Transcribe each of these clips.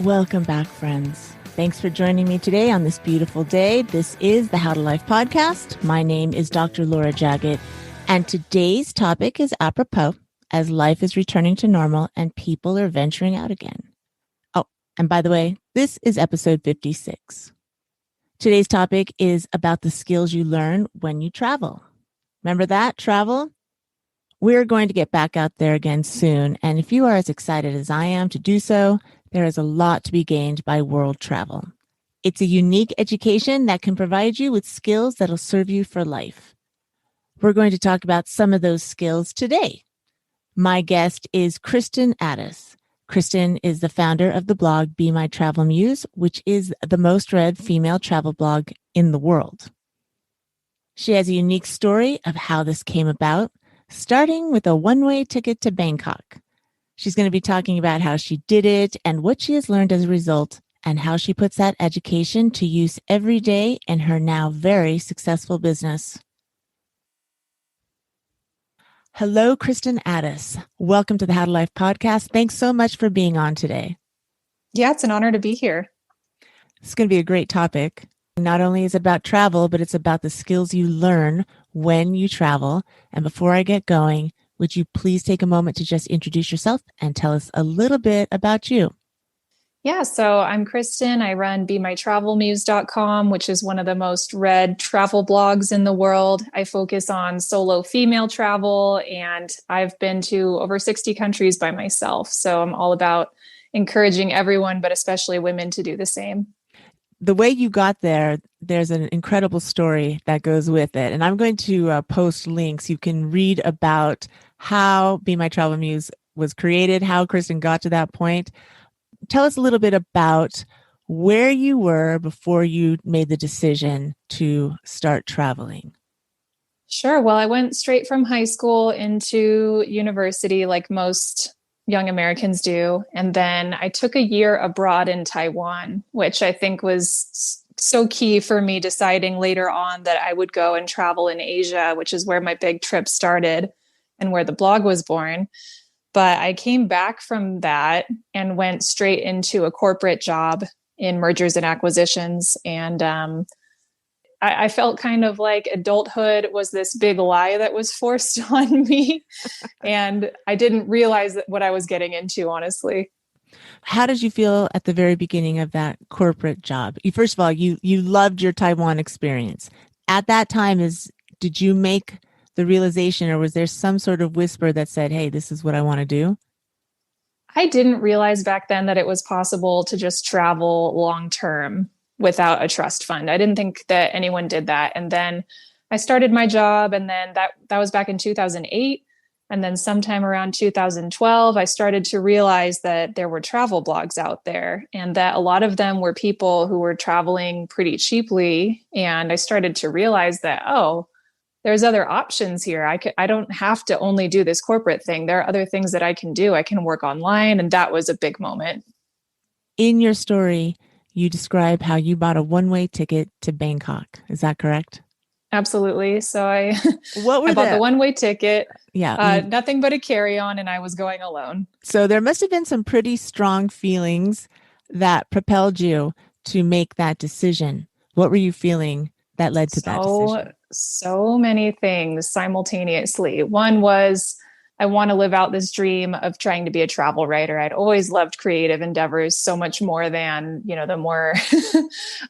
Welcome back, friends. Thanks for joining me today on this beautiful day. This is the How to Life podcast. My name is Dr. Laura Jaggett, and today's topic is apropos as life is returning to normal and people are venturing out again. Oh, and by the way, this is episode 56. Today's topic is about the skills you learn when you travel. Remember that, travel? We're going to get back out there again soon, and if you are as excited as I am to do so, there is a lot to be gained by world travel. It's a unique education that can provide you with skills that'll serve you for life. We're going to talk about some of those skills today. My guest is Kristin Addis. Kristin is the founder of the blog My Travel Muse, which is the most read female travel blog in the world. She has a unique story of how this came about, starting with a one-way ticket to Bangkok. She's going to be talking about how she did it and what she has learned as a result, and how she puts that education to use every day in her now very successful business. Hello, Kristin Addis. Welcome to the How to Life podcast. Thanks so much for being on today. Yeah, it's an honor to be here. It's going to be a great topic. Not only is it about travel, but it's about the skills you learn when you travel. And before I get going, would you please take a moment to just introduce yourself and tell us a little bit about you? Yeah, so I'm Kristin. I run BeMyTravelMuse.com, which is one of the most read travel blogs in the world. I focus on solo female travel, and I've been to over 60 countries by myself. So I'm all about encouraging everyone, but especially women, to do the same. The way you got there, there's an incredible story that goes with it. And I'm going to post links. You can read about how Be My Travel Muse was created, how Kristin got to that point. Tell us a little bit about where you were before you made the decision to start traveling. Sure. Well, I went straight from high school into university like most young Americans do. And then I took a year abroad in Taiwan, which I think was so key for me deciding later on that I would go and travel in Asia, which is where my big trip started and where the blog was born. But I came back from that and went straight into a corporate job in mergers and acquisitions. And I felt kind of like adulthood was this big lie that was forced on me. And I didn't realize what I was getting into, honestly. How did you feel at the very beginning of that corporate job? First of all, you loved your Taiwan experience. At that time, did you make the realization, or was there some sort of whisper that said, hey, this is what I want to do? I didn't realize back then that it was possible to just travel long term without a trust fund. I didn't think that anyone did that. And then I started my job, and then that was back in 2008. And then sometime around 2012, I started to realize that there were travel blogs out there, and that a lot of them were people who were traveling pretty cheaply. And I started to realize that, oh, there's other options here. I don't have to only do this corporate thing. There are other things that I can do. I can work online. And that was a big moment. In your story, you describe how you bought a one-way ticket to Bangkok. Is that correct? Absolutely. So I bought the one-way ticket. Yeah. Nothing but a carry-on, and I was going alone. So there must have been some pretty strong feelings that propelled you to make that decision. What were you feeling that led to that decision? So many things simultaneously. One was, I want to live out this dream of trying to be a travel writer. I'd always loved creative endeavors so much more than, the more,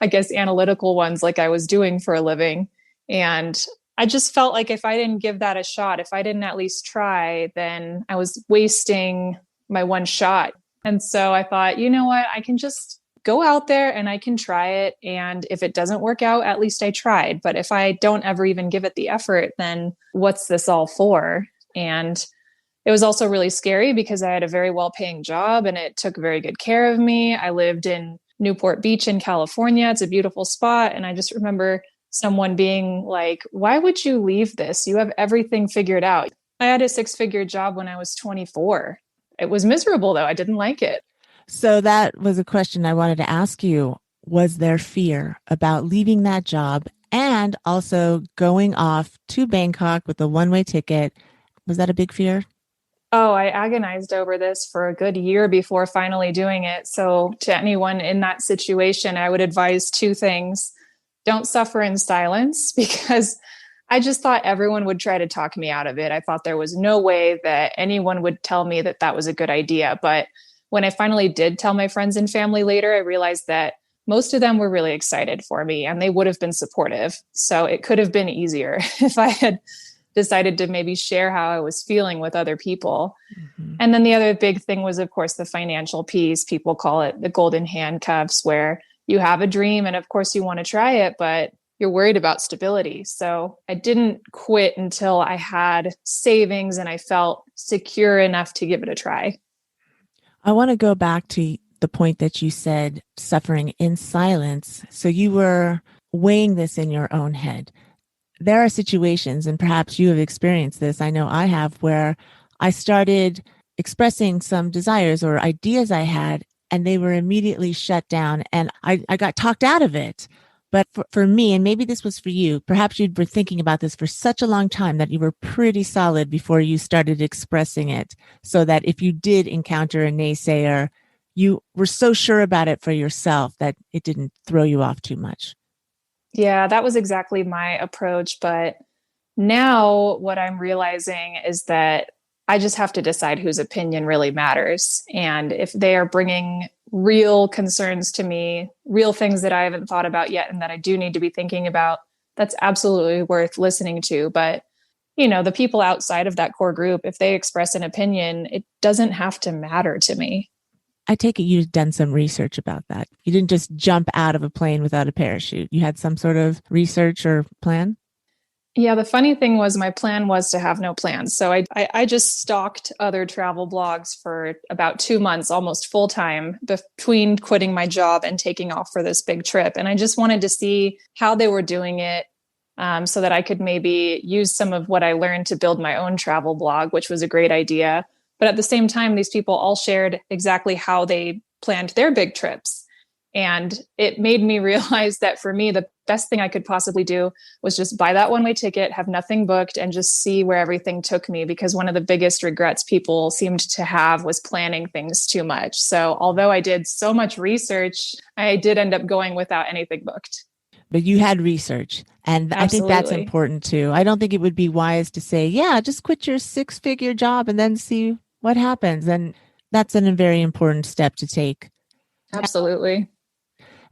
I guess, analytical ones like I was doing for a living. And I just felt like if I didn't give that a shot, if I didn't at least try, then I was wasting my one shot. And so I thought, you know what, I can just go out there and I can try it. And if it doesn't work out, at least I tried. But if I don't ever even give it the effort, then what's this all for? And it was also really scary because I had a very well-paying job and it took very good care of me. I lived in Newport Beach in California. It's a beautiful spot. And I just remember someone being like, why would you leave this? You have everything figured out. I had a 6-figure job when I was 24. It was miserable though. I didn't like it. So that was a question I wanted to ask you. Was there fear about leaving that job and also going off to Bangkok with a one-way ticket. Was that a big fear? Oh, I agonized over this for a good year before finally doing it. So, to anyone in that situation, I would advise two things. Don't suffer in silence because I just thought everyone would try to talk me out of it. I thought there was no way that anyone would tell me that that was a good idea. But when I finally did tell my friends and family later, I realized that most of them were really excited for me and they would have been supportive. So it could have been easier if I had decided to maybe share how I was feeling with other people. Mm-hmm. And then the other big thing was, of course, the financial piece. People call it the golden handcuffs, where you have a dream and of course you want to try it, but you're worried about stability. So I didn't quit until I had savings and I felt secure enough to give it a try. I want to go back to the point that you said suffering in silence. So you were weighing this in your own head. There are situations, and perhaps you have experienced this, I know I have, where I started expressing some desires or ideas I had, and they were immediately shut down, and I got talked out of it. But for me, and maybe this was for you, perhaps you were thinking about this for such a long time that you were pretty solid before you started expressing it, so that if you did encounter a naysayer, you were so sure about it for yourself that it didn't throw you off too much. Yeah, that was exactly my approach. But now what I'm realizing is that I just have to decide whose opinion really matters. And if they are bringing real concerns to me, real things that I haven't thought about yet and that I do need to be thinking about, that's absolutely worth listening to. But, the people outside of that core group, if they express an opinion, it doesn't have to matter to me. I take it you've done some research about that. You didn't just jump out of a plane without a parachute. You had some sort of research or plan? Yeah, the funny thing was my plan was to have no plans. So I just stalked other travel blogs for about 2 months, almost full time, between quitting my job and taking off for this big trip. And I just wanted to see how they were doing it, so that I could maybe use some of what I learned to build my own travel blog, which was a great idea. But at the same time, these people all shared exactly how they planned their big trips. And it made me realize that for me, the best thing I could possibly do was just buy that one-way ticket, have nothing booked, and just see where everything took me. Because one of the biggest regrets people seemed to have was planning things too much. So although I did so much research, I did end up going without anything booked. But you had research. And Absolutely. I think that's important too. I don't think it would be wise to say, yeah, just quit your 6-figure job and then see what happens. And that's a very important step to take. Absolutely.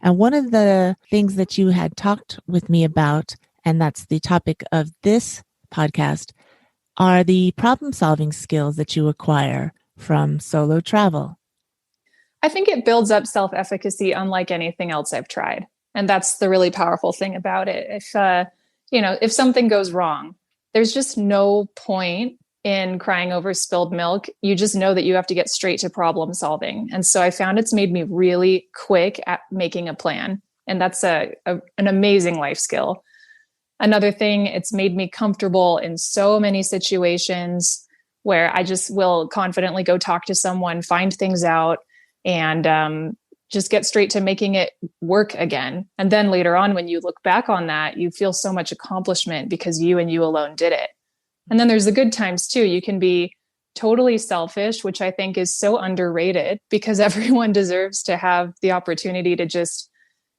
And one of the things that you had talked with me about, and that's the topic of this podcast, are the problem-solving skills that you acquire from solo travel. I think it builds up self-efficacy unlike anything else I've tried. And that's the really powerful thing about it. If something goes wrong, there's just no point in crying over spilled milk. You just know that you have to get straight to problem solving. And so I found it's made me really quick at making a plan. And that's an amazing life skill. Another thing, it's made me comfortable in so many situations where I just will confidently go talk to someone, find things out, and just get straight to making it work again. And then later on, when you look back on that, you feel so much accomplishment because you and you alone did it. And then there's the good times too. You can be totally selfish, which I think is so underrated because everyone deserves to have the opportunity to just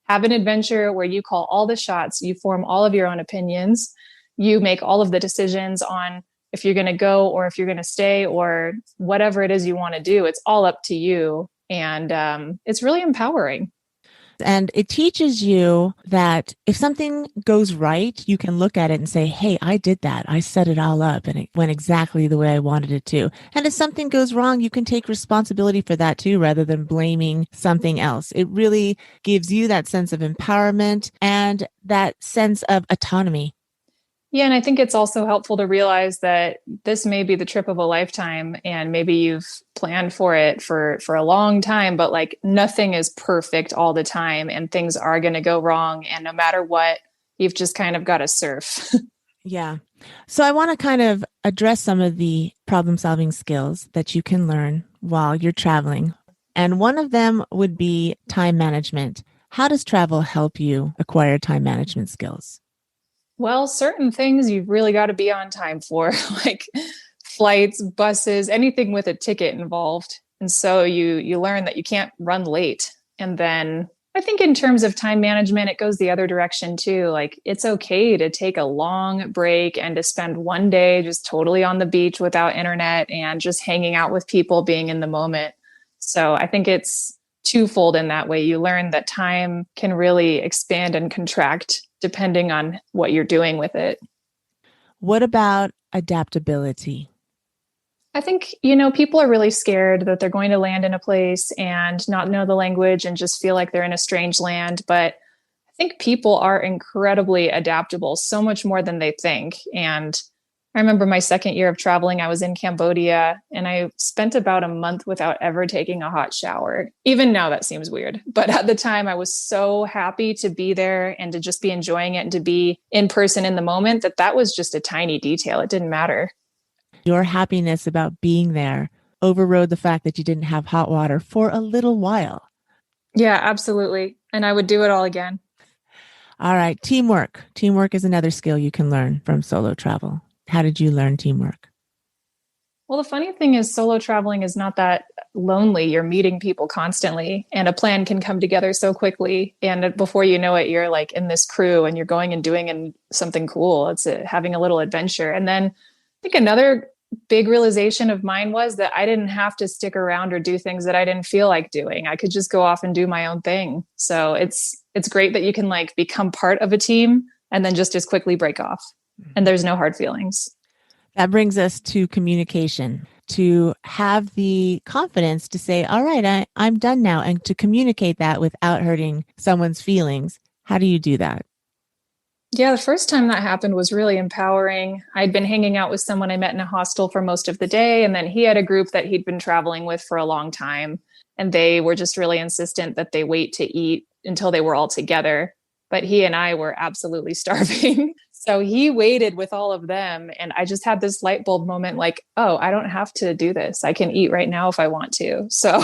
have an adventure where you call all the shots, you form all of your own opinions, you make all of the decisions on if you're going to go or if you're going to stay or whatever it is you want to do. It's all up to you. And it's really empowering. And it teaches you that if something goes right, you can look at it and say, hey, I did that. I set it all up and it went exactly the way I wanted it to. And if something goes wrong, you can take responsibility for that too, rather than blaming something else. It really gives you that sense of empowerment and that sense of autonomy. Yeah, and I think it's also helpful to realize that this may be the trip of a lifetime and maybe you've planned for it for a long time, but like nothing is perfect all the time and things are going to go wrong. And no matter what, you've just kind of got to surf. Yeah. So I want to kind of address some of the problem solving skills that you can learn while you're traveling. And one of them would be time management. How does travel help you acquire time management skills? Well, certain things you've really got to be on time for, like flights, buses, anything with a ticket involved. And so you learn that you can't run late. And then I think in terms of time management, it goes the other direction too. Like it's okay to take a long break and to spend one day just totally on the beach without internet and just hanging out with people, being in the moment. So I think it's twofold in that way. You learn that time can really expand and contract depending on what you're doing with it. What about adaptability? I think, people are really scared that they're going to land in a place and not know the language and just feel like they're in a strange land. But I think people are incredibly adaptable, so much more than they think. And I remember my second year of traveling, I was in Cambodia and I spent about a month without ever taking a hot shower. Even now, that seems weird. But at the time, I was so happy to be there and to just be enjoying it and to be in person in the moment that was just a tiny detail. It didn't matter. Your happiness about being there overrode the fact that you didn't have hot water for a little while. Yeah, absolutely. And I would do it all again. All right. Teamwork. Teamwork is another skill you can learn from solo travel. How did you learn teamwork? Well, the funny thing is, solo traveling is not that lonely. You're meeting people constantly, and a plan can come together so quickly. And before you know it, you're like in this crew and you're going and doing something cool. It's having a little adventure. And then I think another big realization of mine was that I didn't have to stick around or do things that I didn't feel like doing. I could just go off and do my own thing. So it's great that you can like become part of a team and then just as quickly break off. And there's no hard feelings. That brings us to communication, to have the confidence to say, all right, I'm done now, and to communicate that without hurting someone's feelings. How do you do that? Yeah, the first time that happened was really empowering. I'd been hanging out with someone I met in a hostel for most of the day, and then he had a group that he'd been traveling with for a long time. And they were just really insistent that they wait to eat until they were all together. But he and I were absolutely starving. So he waited with all of them. And I just had this light bulb moment like, oh, I don't have to do this. I can eat right now if I want to. So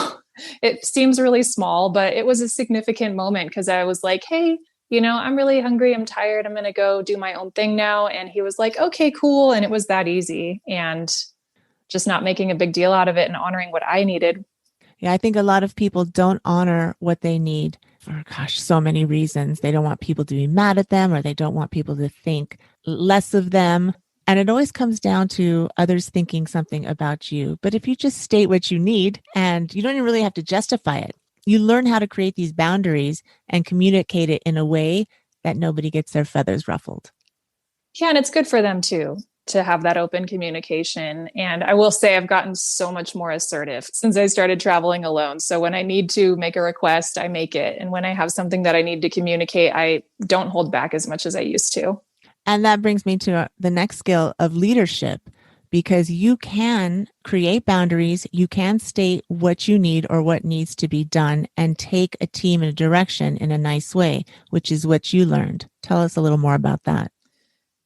it seems really small, but it was a significant moment because I was like, hey, I'm really hungry. I'm tired. I'm going to go do my own thing now. And he was like, okay, cool. And it was that easy. And just not making a big deal out of it and honoring what I needed. Yeah, I think a lot of people don't honor what they need for, so many reasons. They don't want people to be mad at them, or they don't want people to think less of them. And it always comes down to others thinking something about you. But if you just state what you need, and you don't even really have to justify it, you learn how to create these boundaries and communicate it in a way that nobody gets their feathers ruffled. Yeah, and it's good for them too, to have that open communication. And I will say I've gotten so much more assertive since I started traveling alone. So when I need to make a request, I make it. And when I have something that I need to communicate, I don't hold back as much as I used to. And that brings me to the next skill of leadership, because you can create boundaries, you can state what you need or what needs to be done, and take a team in a direction in a nice way, which is what you learned. Tell us a little more about that.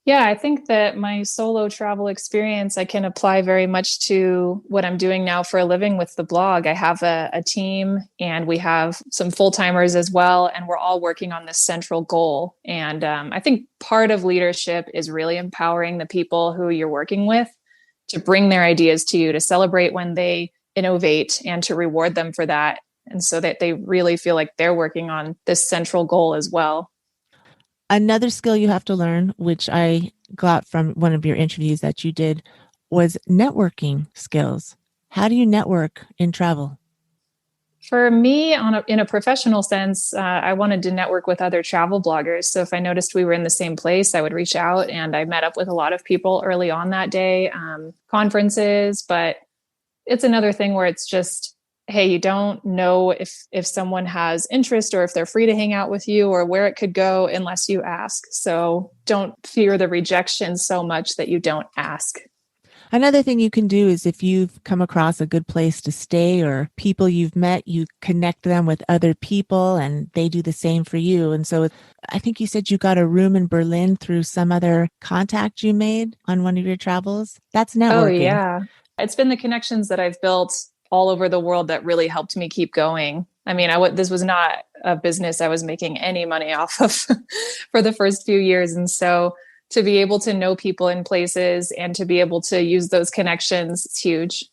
Yeah, I think that my solo travel experience, I can apply very much to what I'm doing now for a living with the blog. I have a team and we have some full-timers as well, and we're all working on this central goal. And I think part of leadership is really empowering the people who you're working with to bring their ideas to you, to celebrate when they innovate and to reward them for that. And so that they really feel like they're working on this central goal as well. Another skill you have to learn, which I got from one of your interviews that you did, was networking skills. How do you network in travel? For me, in a professional sense, I wanted to network with other travel bloggers. So if I noticed we were in the same place, I would reach out, and I met up with a lot of people early on that day, conferences. But it's another thing where it's just, hey, you don't know if someone has interest or if they're free to hang out with you or where it could go unless you ask. So don't fear the rejection so much that you don't ask. Another thing you can do is if you've come across a good place to stay or people you've met, you connect them with other people and they do the same for you. And so I think you said you got a room in Berlin through some other contact you made on one of your travels. That's networking. Oh, yeah. It's been the connections that I've built all over the world that really helped me keep going. I mean, this was not a business I was making any money off of for the first few years. And so to be able to know people in places and to be able to use those connections, it's huge.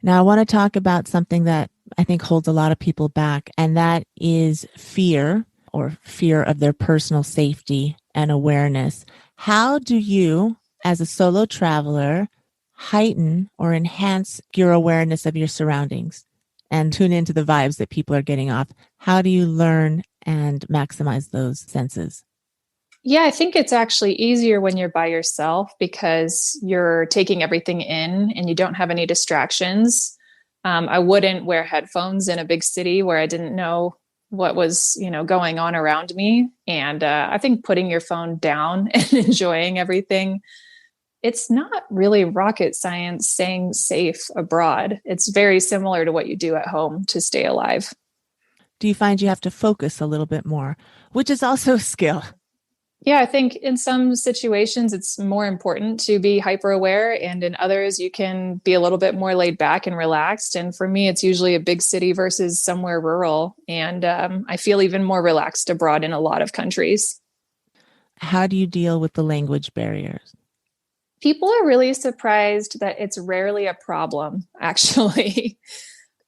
Now, I want to talk about something that I think holds a lot of people back, and that is fear, or fear of their personal safety and awareness. How do you, as a solo traveler, heighten or enhance your awareness of your surroundings and tune into the vibes that people are getting off? How do you learn and maximize those senses? Yeah, I think it's actually easier when you're by yourself because you're taking everything in and you don't have any distractions. I wouldn't wear headphones in a big city where I didn't know what was, going on around me. And I think putting your phone down and enjoying everything, it's not really rocket science staying safe abroad. It's very similar to what you do at home to stay alive. Do you find you have to focus a little bit more, which is also a skill? Yeah, I think in some situations it's more important to be hyper aware, and in others you can be a little bit more laid back and relaxed. And for me, it's usually a big city versus somewhere rural. And I feel even more relaxed abroad in a lot of countries. How do you deal with the language barriers? People are really surprised that it's rarely a problem, actually.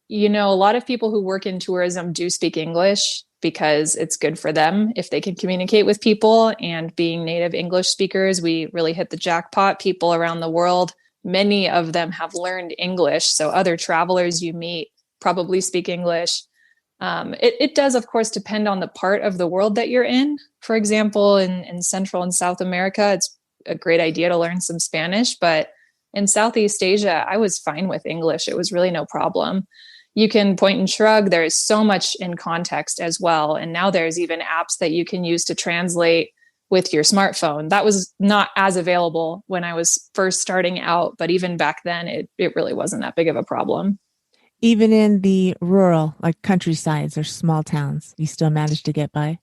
A lot of people who work in tourism do speak English because it's good for them if they can communicate with people. And being native English speakers, we really hit the jackpot. People around the world, many of them have learned English. So other travelers you meet probably speak English. It does, of course, depend on the part of the world that you're in. For example, in Central and South America, it's a great idea to learn some Spanish. But in Southeast Asia, I was fine with English. It was really no problem. You can point and shrug. There is so much in context as well. And now there's even apps that you can use to translate with your smartphone. That was not as available when I was first starting out, but even back then, it really wasn't that big of a problem. Even in the rural, like countrysides or small towns, you still manage to get by?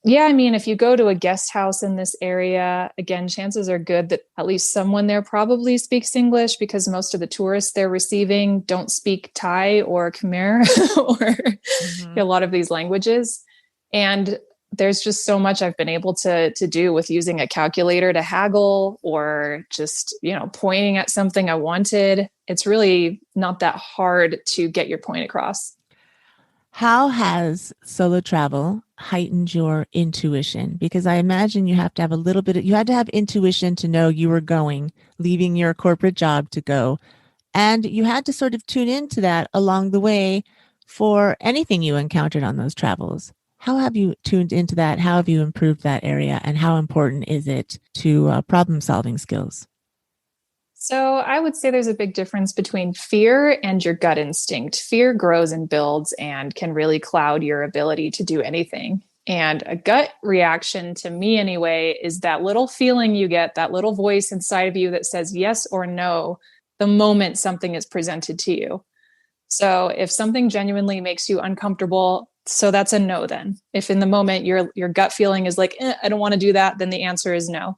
Yeah, I mean, if you go to a guest house in this area, again, chances are good that at least someone there probably speaks English because most of the tourists they're receiving don't speak Thai or Khmer or a lot of these languages. And there's just so much I've been able to do with using a calculator to haggle or just, pointing at something I wanted. It's really not that hard to get your point across. How has solo travel heightened your intuition? Because I imagine you have to have you had to have intuition to know you were going, leaving your corporate job to go. And you had to sort of tune into that along the way for anything you encountered on those travels. How have you tuned into that? How have you improved that area? And how important is it to problem solving skills? So I would say there's a big difference between fear and your gut instinct. Fear grows and builds and can really cloud your ability to do anything. And a gut reaction, to me anyway, is that little feeling you get, that little voice inside of you that says yes or no the moment something is presented to you. So if something genuinely makes you uncomfortable, so that's a no then. If in the moment your gut feeling is like, I don't want to do that, then the answer is no.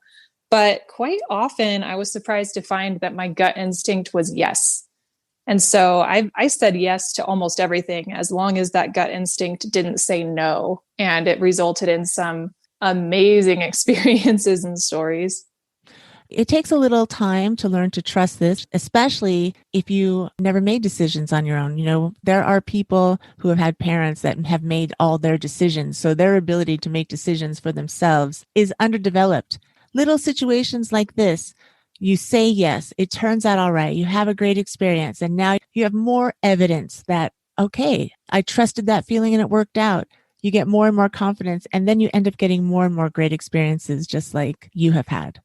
But quite often I was surprised to find that my gut instinct was yes. And so I said yes to almost everything as long as that gut instinct didn't say no. And it resulted in some amazing experiences and stories. It takes a little time to learn to trust this, especially if you never made decisions on your own. There are people who have had parents that have made all their decisions. So their ability to make decisions for themselves is underdeveloped. Little situations like this, you say yes, it turns out all right. You have a great experience. And now you have more evidence that, okay, I trusted that feeling and it worked out. You get more and more confidence, and then you end up getting more and more great experiences just like you have had.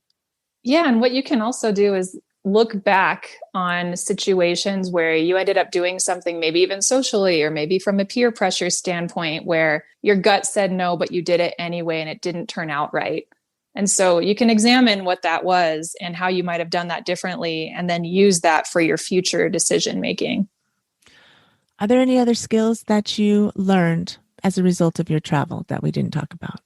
Yeah. And what you can also do is look back on situations where you ended up doing something, maybe even socially, or maybe from a peer pressure standpoint, where your gut said no, but you did it anyway and it didn't turn out right. And so you can examine what that was and how you might have done that differently, and then use that for your future decision making. Are there any other skills that you learned as a result of your travel that we didn't talk about?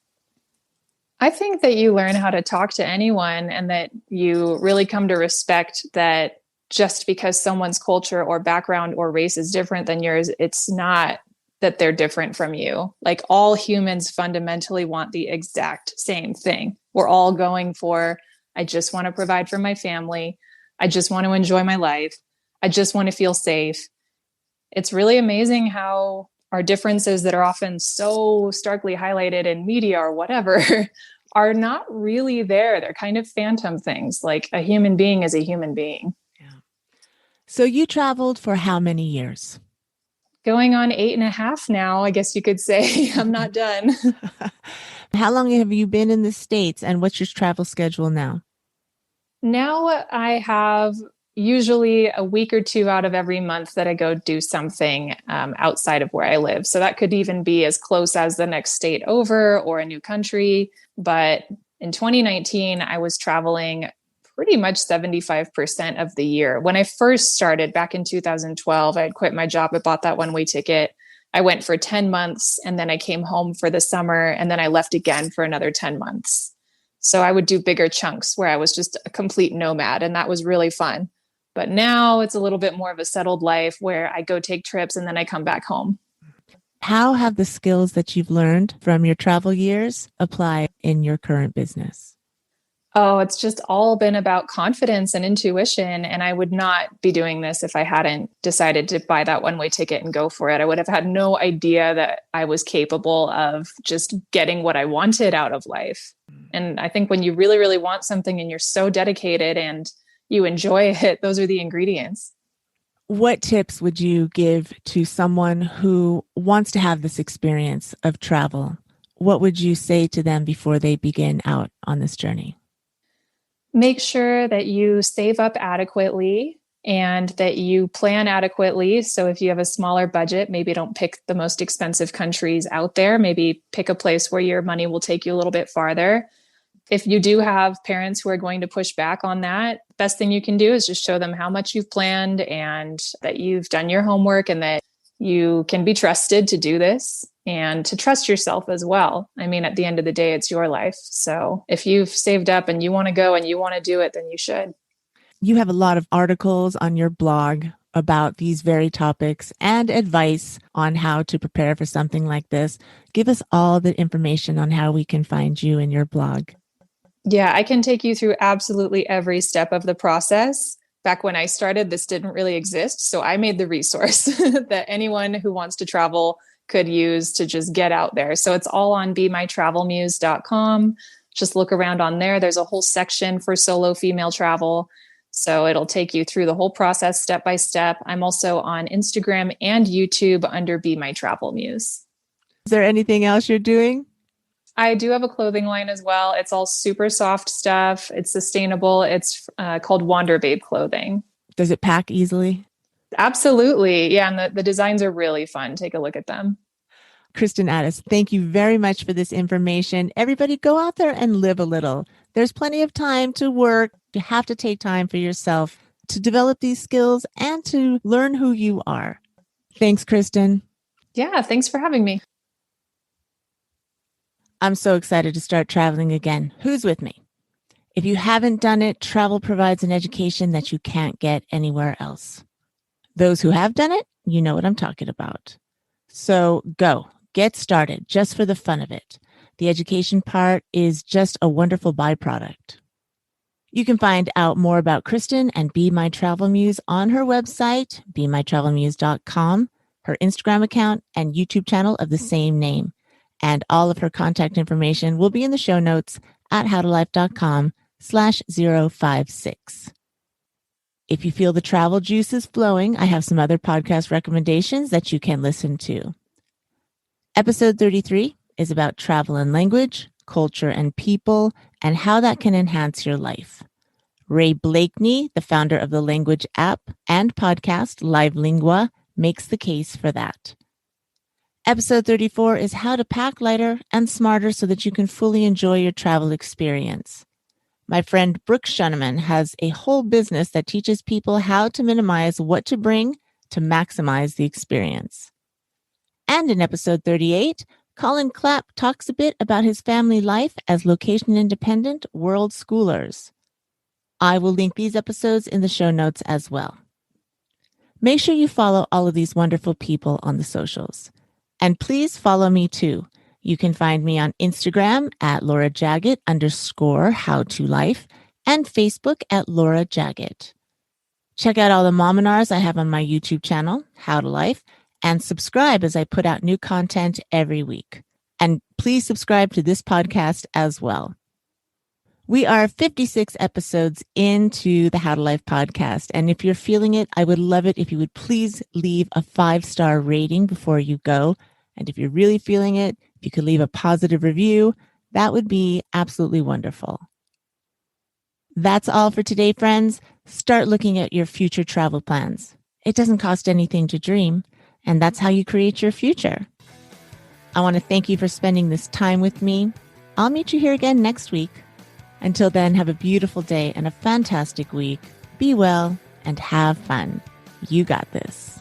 I think that you learn how to talk to anyone, and that you really come to respect that just because someone's culture or background or race is different than yours, it's not that they're different from you. Like all humans fundamentally want the exact same thing. We're all going for, I just want to provide for my family. I just want to enjoy my life. I just want to feel safe. It's really amazing how our differences that are often so starkly highlighted in media or whatever are not really there. They're kind of phantom things. Like a human being is a human being. Yeah. So you traveled for how many years? Going on 8.5 now, I guess you could say. I'm not done. How long have you been in the States, and what's your travel schedule now? Now I have usually a week or two out of every month that I go do something outside of where I live. So that could even be as close as the next state over or a new country. But in 2019, I was traveling pretty much 75% of the year. When I first started back in 2012, I had quit my job. I bought that one-way ticket. I went for 10 months and then I came home for the summer and then I left again for another 10 months. So I would do bigger chunks where I was just a complete nomad, and that was really fun. But now it's a little bit more of a settled life where I go take trips and then I come back home. How have the skills that you've learned from your travel years applied in your current business? Oh, it's just all been about confidence and intuition. And I would not be doing this if I hadn't decided to buy that one-way ticket and go for it. I would have had no idea that I was capable of just getting what I wanted out of life. And I think when you really, really want something and you're so dedicated and you enjoy it, those are the ingredients. What tips would you give to someone who wants to have this experience of travel? What would you say to them before they begin out on this journey? Make sure that you save up adequately and that you plan adequately. So if you have a smaller budget, maybe don't pick the most expensive countries out there. Maybe pick a place where your money will take you a little bit farther. If you do have parents who are going to push back on that, best thing you can do is just show them how much you've planned and that you've done your homework and that you can be trusted to do this and to trust yourself as well. I mean, at the end of the day, it's your life. So if you've saved up and you want to go and you want to do it, then you should. You have a lot of articles on your blog about these very topics and advice on how to prepare for something like this. Give us all the information on how we can find you in your blog. Yeah, I can take you through absolutely every step of the process. Back when I started, this didn't really exist. So I made the resource that anyone who wants to travel could use to just get out there. So it's all on BeMyTravelMuse.com. Just look around on there. There's a whole section for solo female travel. So it'll take you through the whole process step by step. I'm also on Instagram and YouTube under Be My Travel Muse. Is there anything else you're doing? I do have a clothing line as well. It's all super soft stuff. It's sustainable. It's called Wander Babe Clothing. Does it pack easily? Absolutely. Yeah. And the designs are really fun. Take a look at them. Kristin Addis, thank you very much for this information. Everybody go out there and live a little. There's plenty of time to work. You have to take time for yourself to develop these skills and to learn who you are. Thanks, Kristin. Yeah. Thanks for having me. I'm so excited to start traveling again. Who's with me? If you haven't done it, travel provides an education that you can't get anywhere else. Those who have done it, you know what I'm talking about. So go, get started just for the fun of it. The education part is just a wonderful byproduct. You can find out more about Kristin and Be My Travel Muse on her website, BeMyTravelMuse.com, her Instagram account, and YouTube channel of the same name. And all of her contact information will be in the show notes at howtolife.com/056. If you feel the travel juice is flowing, I have some other podcast recommendations that you can listen to. Episode 33 is about travel and language, culture and people, and how that can enhance your life. Ray Blakeney, the founder of the language app and podcast Live Lingua, makes the case for that. Episode 34 is how to pack lighter and smarter so that you can fully enjoy your travel experience. My friend Brooke Shuneman has a whole business that teaches people how to minimize what to bring to maximize the experience. And in episode 38, Colin Clapp talks a bit about his family life as location-independent world schoolers. I will link these episodes in the show notes as well. Make sure you follow all of these wonderful people on the socials. And please follow me too. You can find me on Instagram at Laura Jaggett _how-to-life and Facebook at Laura Jaggett. Check out all the mominars I have on my YouTube channel, How to Life, and subscribe as I put out new content every week. And please subscribe to this podcast as well. We are 56 episodes into the How to Life podcast. And if you're feeling it, I would love it if you would please leave a 5-star rating before you go. And if you're really feeling it, if you could leave a positive review, that would be absolutely wonderful. That's all for today, friends. Start looking at your future travel plans. It doesn't cost anything to dream, and that's how you create your future. I want to thank you for spending this time with me. I'll meet you here again next week. Until then, have a beautiful day and a fantastic week. Be well and have fun. You got this.